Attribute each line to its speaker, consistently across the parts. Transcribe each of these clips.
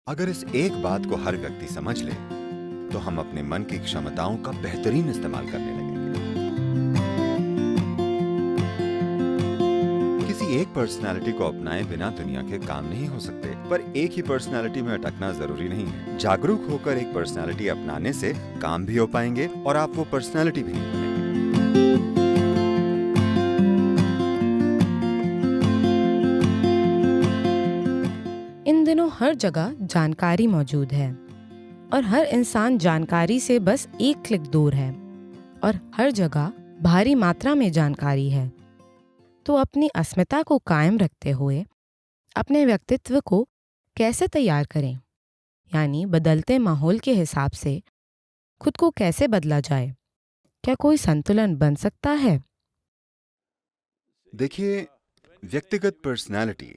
Speaker 1: अगर इस एक बात को हर व्यक्ति समझ ले, तो हम अपने मन की क्षमताओं का बेहतरीन इस्तेमाल करने लगेंगे। किसी एक पर्सनालिटी को अपनाए बिना दुनिया के काम नहीं हो सकते, पर एक ही पर्सनालिटी में अटकना जरूरी नहीं है। जागरूक होकर एक पर्सनालिटी अपनाने से काम भी हो पाएंगे और आप वो पर्सनालिटी भी नहीं बनेंगे।
Speaker 2: इन दिनों हर जगह जानकारी मौजूद है और हर इंसान जानकारी से बस एक क्लिक दूर है और हर जगह भारी मात्रा में जानकारी है। तो अपनी अस्मिता को कायम रखते हुए अपने व्यक्तित्व को कैसे तैयार करें, यानी बदलते माहौल के हिसाब से खुद को कैसे बदला जाए? क्या कोई संतुलन बन सकता है?
Speaker 1: देखिए, व्यक्तिगत पर्सनालिटी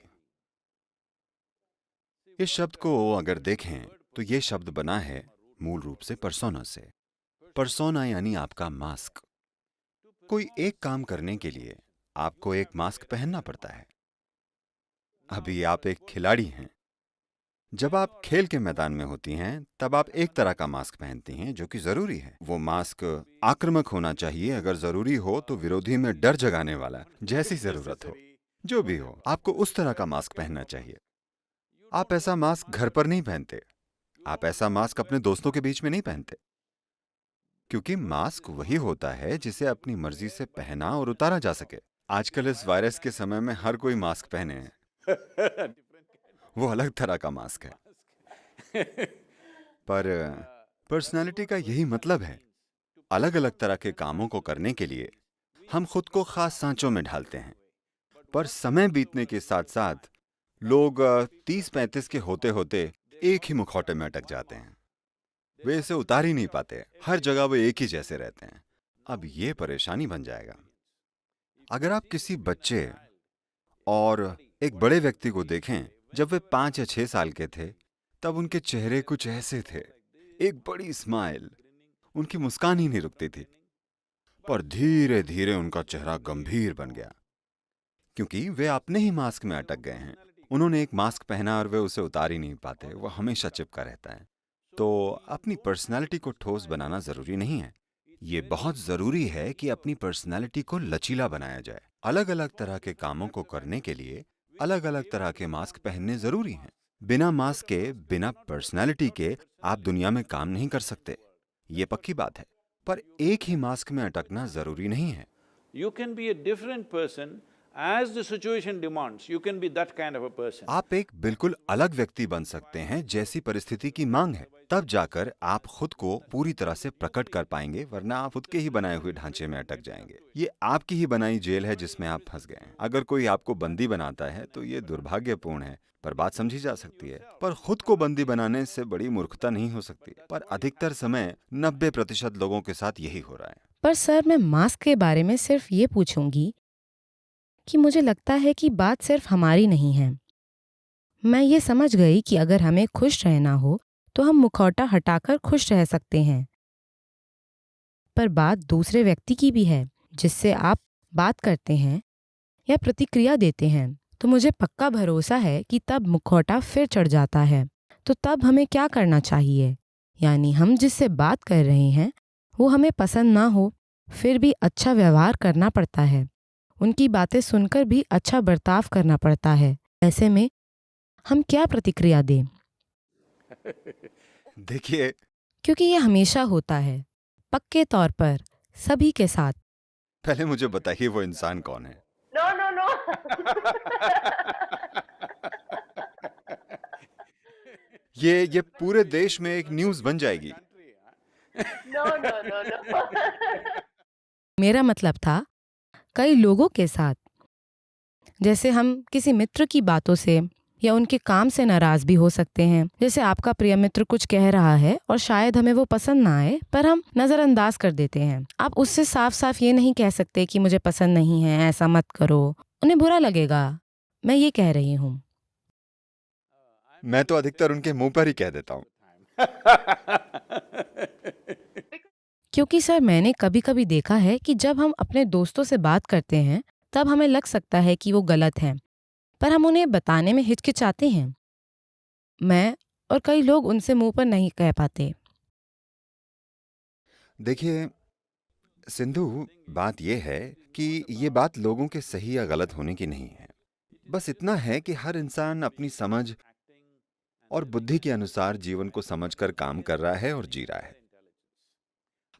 Speaker 1: इस शब्द को अगर देखें तो ये शब्द बना है मूल रूप से पर्सोना से। पर्सोना यानी आपका मास्क। कोई एक काम करने के लिए आपको एक मास्क पहनना पड़ता है। अभी आप एक खिलाड़ी हैं। जब आप खेल के मैदान में होती हैं तब आप एक तरह का मास्क पहनती हैं जो कि जरूरी है। वो मास्क आक्रामक होना चाहिए, अगर जरूरी हो तो विरोधी में डर जगाने वाला, जैसी जरूरत हो, जो भी हो, आपको उस तरह का मास्क पहनना चाहिए। आप ऐसा मास्क घर पर नहीं पहनते, आप ऐसा मास्क अपने दोस्तों के बीच में नहीं पहनते, क्योंकि मास्क वही होता है जिसे अपनी मर्जी से पहना और उतारा जा सके। आजकल इस वायरस के समय में हर कोई मास्क पहने हैं। वो अलग तरह का मास्क है। पर पर्सनालिटी का यही मतलब है। अलग अलग तरह के कामों को करने के लिए हम खुद को खास सांचों में ढालते हैं, पर समय बीतने के साथ साथ लोग 30-35 के होते होते एक ही मुखौटे में अटक जाते हैं। वे इसे उतार ही नहीं पाते, हर जगह वो एक ही जैसे रहते हैं। अब ये परेशानी बन जाएगा। अगर आप किसी बच्चे और एक बड़े व्यक्ति को देखें, जब वे 5 या 6 साल के थे तब उनके चेहरे कुछ ऐसे थे, एक बड़ी स्माइल, उनकी मुस्कान ही नहीं रुकती थी। पर धीरे धीरे उनका चेहरा गंभीर बन गया, क्योंकि वे अपने ही मास्क में अटक गए हैं। उन्होंने एक मास्क पहना और वे उसे उतार ही नहीं पाते, वो हमेशा चिपका रहता है। तो अपनी पर्सनालिटी को ठोस बनाना जरूरी नहीं है। ये बहुत जरूरी है कि अपनी पर्सनालिटी को लचीला बनाया जाए। अलग अलग तरह के कामों को करने के लिए अलग अलग तरह के मास्क पहनने जरूरी हैं। बिना मास्क के, बिना पर्सनालिटी के आप दुनिया में काम नहीं कर सकते, ये पक्की बात है। पर एक ही मास्क में अटकना जरूरी नहीं है।
Speaker 3: You can be a different person as the situation demands. You can be that kind of a person.
Speaker 1: आप एक बिल्कुल अलग व्यक्ति बन सकते हैं जैसी परिस्थिति की मांग है। तब जाकर आप खुद को पूरी तरह से प्रकट कर पाएंगे, वरना आप खुद के ही बनाए हुए ढांचे में अटक जाएंगे। ये आपकी ही बनाई जेल है जिसमें आप फंस गए हैं। अगर कोई आपको बंदी बनाता है तो ये दुर्भाग्यपूर्ण है, पर बात समझी जा सकती है। पर खुद को बंदी बनाने से बड़ी मूर्खता नहीं हो सकती। पर अधिकतर समय 90% लोगों के साथ यही हो रहा है।
Speaker 2: पर सर, मैं मास्क के बारे में सिर्फ ये पूछूंगी कि मुझे लगता है कि बात सिर्फ हमारी नहीं है। मैं ये समझ गई कि अगर हमें खुश रहना हो तो हम मुखौटा हटाकर खुश रह सकते हैं, पर बात दूसरे व्यक्ति की भी है जिससे आप बात करते हैं या प्रतिक्रिया देते हैं। तो मुझे पक्का भरोसा है कि तब मुखौटा फिर चढ़ जाता है। तो तब हमें क्या करना चाहिए? यानी हम जिससे बात कर रहे हैं वो हमें पसंद ना हो, फिर भी अच्छा व्यवहार करना पड़ता है, उनकी बातें सुनकर भी अच्छा बर्ताव करना पड़ता है। ऐसे में हम क्या प्रतिक्रिया दें?
Speaker 1: देखिए,
Speaker 2: क्योंकि ये हमेशा होता है, पक्के तौर पर सभी के साथ।
Speaker 1: पहले मुझे बताइए वो इंसान कौन है?
Speaker 4: No, no, no.
Speaker 1: ये पूरे देश में एक न्यूज़ बन जाएगी।
Speaker 4: No, no, no, no.
Speaker 2: मेरा मतलब था कई लोगों के साथ। जैसे हम किसी मित्र की बातों से या उनके काम से नाराज भी हो सकते हैं। जैसे आपका प्रिय मित्र कुछ कह रहा है और शायद हमें वो पसंद ना आए, पर हम नजरअंदाज कर देते हैं। आप उससे साफ साफ ये नहीं कह सकते कि मुझे पसंद नहीं है, ऐसा मत करो, उन्हें बुरा लगेगा। मैं ये कह रही हूँ।
Speaker 1: मैं तो अधिकतर उनके मुंह पर ही कह देता हूँ।
Speaker 2: क्योंकि सर, मैंने कभी कभी देखा है कि जब हम अपने दोस्तों से बात करते हैं तब हमें लग सकता है कि वो गलत हैं, पर हम उन्हें बताने में हिचकिचाते हैं। मैं और कई लोग उनसे मुंह पर नहीं कह पाते।
Speaker 1: देखिए सिंधु, बात यह है कि ये बात लोगों के सही या गलत होने की नहीं है। बस इतना है कि हर इंसान अपनी समझ और बुद्धि के अनुसार जीवन को समझकर काम कर रहा है और जी रहा है।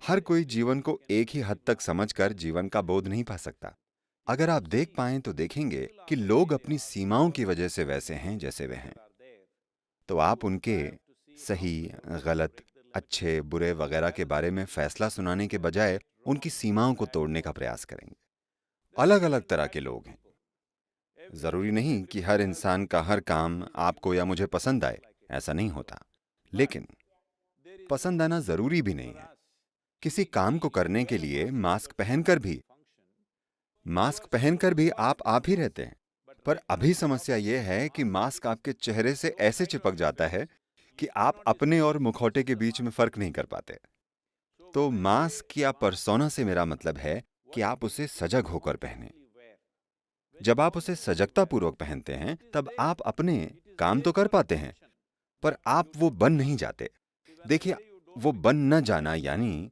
Speaker 1: हर कोई जीवन को एक ही हद तक समझकर जीवन का बोध नहीं पा सकता। अगर आप देख पाएं तो देखेंगे कि लोग अपनी सीमाओं की वजह से वैसे हैं जैसे वे हैं। तो आप उनके सही, गलत, अच्छे, बुरे वगैरह के बारे में फैसला सुनाने के बजाय उनकी सीमाओं को तोड़ने का प्रयास करेंगे। अलग अलग तरह के लोग हैं। जरूरी नहीं कि हर इंसान का हर काम आपको या मुझे पसंद आए, ऐसा नहीं होता। लेकिन पसंद आना जरूरी भी नहीं है। किसी काम को करने के लिए मास्क पहनकर भी आप ही रहते हैं। पर अभी समस्या यह है कि मास्क आपके चेहरे से ऐसे चिपक जाता है कि आप अपने और मुखौटे के बीच में फर्क नहीं कर पाते। तो मास्क या पर्सोना से मेरा मतलब है कि आप उसे सजग होकर पहने। जब आप उसे सजगता पूर्वक पहनते हैं तब आप अपने काम तो कर पाते हैं, पर आप वो बन नहीं जाते। देखिए, वो बन न जाना यानी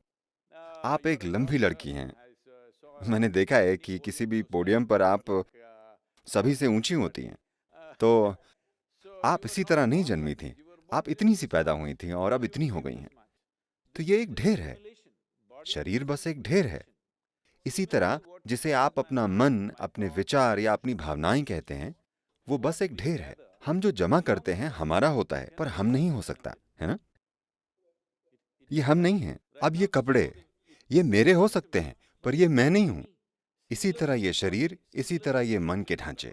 Speaker 1: आप एक लंबी लड़की हैं। मैंने देखा है कि किसी भी पोडियम पर आप सभी से ऊंची होती हैं। तो आप इसी तरह नहीं जन्मी थीं। आप इतनी सी पैदा हुई थीं और अब इतनी हो गई हैं। तो ये एक ढेर है। शरीर बस एक ढेर है। इसी तरह जिसे आप अपना मन, अपने विचार या अपनी भावनाएं कहते हैं, वो बस एक ढेर है। हम जो जमा करते हैं हमारा होता है, पर हम नहीं हो सकता, है ना? ये हम नहीं हैं। अब ये कपड़े, ये मेरे हो सकते हैं, पर ये मैं नहीं हूं। इसी तरह ये शरीर, इसी तरह ये मन के ढांचे।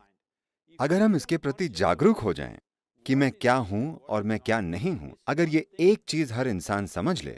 Speaker 1: अगर हम इसके प्रति जागरूक हो जाएं कि मैं क्या हूं और मैं क्या नहीं हूं, अगर ये एक चीज हर इंसान समझ ले,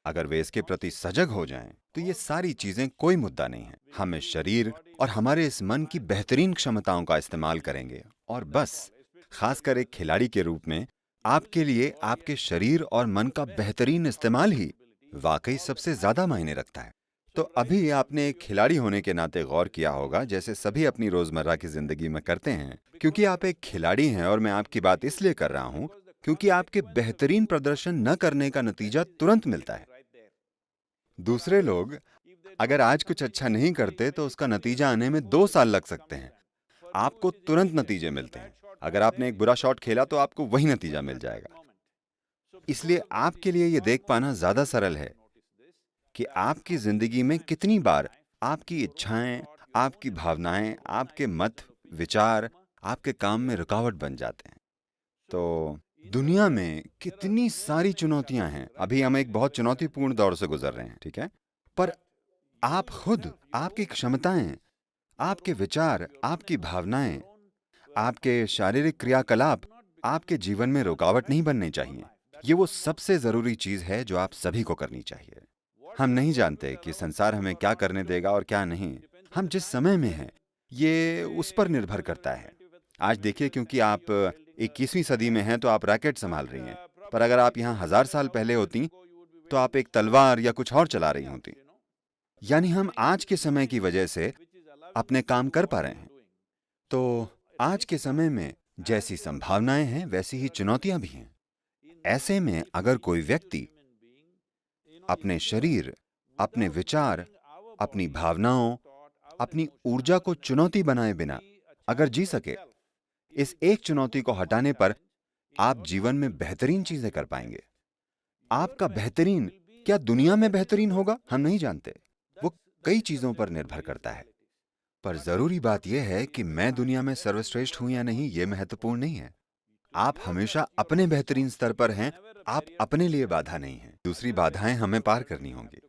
Speaker 1: अगर वे इसके प्रति सजग हो जाएं, तो ये सारी चीजें कोई मुद्दा नहीं है। हम इस शरीर और हमारे इस मन की बेहतरीन क्षमताओं का इस्तेमाल करेंगे और बस, खासकर एक खिलाड़ी के रूप में, आपके लिए आपके शरीर और मन का बेहतरीन इस्तेमाल ही वाकई सबसे ज्यादा मायने रखता है। तो अभी आपने एक खिलाड़ी होने के नाते गौर किया होगा, जैसे सभी अपनी रोजमर्रा की जिंदगी में करते हैं। क्योंकि आप एक खिलाड़ी हैं और मैं आपकी बात इसलिए कर रहा हूं क्योंकि आपके बेहतरीन प्रदर्शन न करने का नतीजा तुरंत मिलता है। दूसरे लोग अगर आज कुछ अच्छा नहीं करते तो उसका नतीजा आने में 2 साल लग सकते हैं। आपको तुरंत नतीजे मिलते हैं। अगर आपने एक बुरा शॉट खेला तो आपको वही नतीजा मिल जाएगा। इसलिए आपके लिए यह देख पाना ज्यादा सरल है कि आपकी जिंदगी में कितनी बार आपकी इच्छाएं, आपकी भावनाएं, आपके मत, विचार आपके काम में रुकावट बन जाते हैं। तो दुनिया में कितनी सारी चुनौतियां हैं। अभी हम एक बहुत चुनौतीपूर्ण दौर से गुजर रहे हैं, ठीक है? पर आप खुद, आपकी क्षमताएं, आपके विचार, आपकी भावनाएं, आपके शारीरिक क्रियाकलाप आपके जीवन में रुकावट नहीं बनने चाहिए। ये वो सबसे जरूरी चीज है जो आप सभी को करनी चाहिए। हम नहीं जानते कि संसार हमें क्या करने देगा और क्या नहीं। हम जिस समय में हैं, ये उस पर निर्भर करता है। आज देखिए, क्योंकि आप 21वीं सदी में हैं तो आप रैकेट संभाल रही हैं, पर अगर आप यहाँ 1000 साल पहले होती तो आप एक तलवार या कुछ और चला रही होती। यानी हम आज के समय की वजह से अपने काम कर पा रहे हैं। तो आज के समय में जैसी संभावनाएं हैं वैसी ही चुनौतियां भी हैं। ऐसे में अगर कोई व्यक्ति अपने शरीर, अपने विचार, अपनी भावनाओं, अपनी ऊर्जा को चुनौती बनाए बिना अगर जी सके, इस एक चुनौती को हटाने पर आप जीवन में बेहतरीन चीजें कर पाएंगे। आपका बेहतरीन क्या दुनिया में बेहतरीन होगा, हम नहीं जानते। वो कई चीजों पर निर्भर करता है। पर जरूरी बात यह है कि मैं दुनिया में सर्वश्रेष्ठ हूं या नहीं, यह महत्वपूर्ण नहीं है। आप हमेशा अपने बेहतरीन स्तर पर हैं। आप अपने लिए बाधा नहीं हैं। दूसरी बाधाएं हमें पार करनी होंगी।